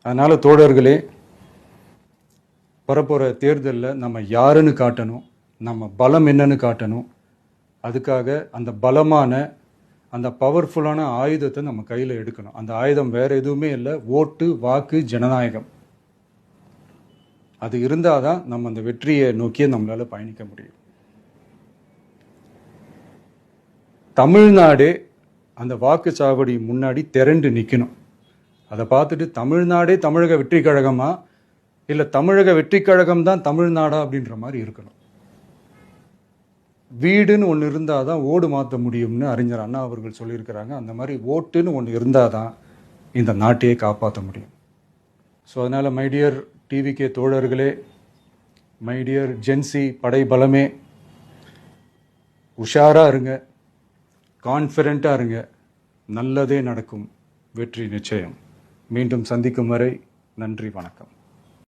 அதனால் தோழர்களே, வரப்போகிற தேர்தலில் நம்ம யாருன்னு காட்டணும், நம்ம பலம் என்னன்னு காட்டணும். அதுக்காக அந்த பலமான, அந்த பவர்ஃபுல்லான ஆயுதத்தை நம்ம கையில் எடுக்கணும். அந்த ஆயுதம் வேறு எதுவுமே இல்லை, ஓட்டு, வாக்கு, ஜனநாயகம். அது இருந்தால் தான் நம்ம அந்த வெற்றியை நோக்கியே நம்மளால் பயணிக்க முடியும். தமிழ்நாடே அந்த வாக்குச்சாவடி முன்னாடி திரண்டு நிற்கணும். அதை பார்த்துட்டு தமிழ்நாடே தமிழக வெற்றி கழகமா, இல்லை தமிழக வெற்றி கழகம் தான் தமிழ்நாடா அப்படின்ற மாதிரி இருக்கணும். வீடுன்னு ஒன்று இருந்தால் தான் ஓடு மாற்ற முடியும்னு அறிஞர் அண்ணா அவர்கள் சொல்லியிருக்கிறாங்க. அந்த மாதிரி ஓட்டுன்னு ஒன்று இருந்தால் தான் இந்த நாட்டையே காப்பாற்ற முடியும். ஸோ அதனால் மை டியர் டிவிகே தோழர்களே, மை டியர் ஜென்சி படை பலமே, உஷாராக இருங்க, கான்ஃபிடென்ட்டாக இருங்க. நல்லதே நடக்கும். வெற்றி நிச்சயம். மீண்டும் சந்திக்கும் வரை நன்றி, வணக்கம்.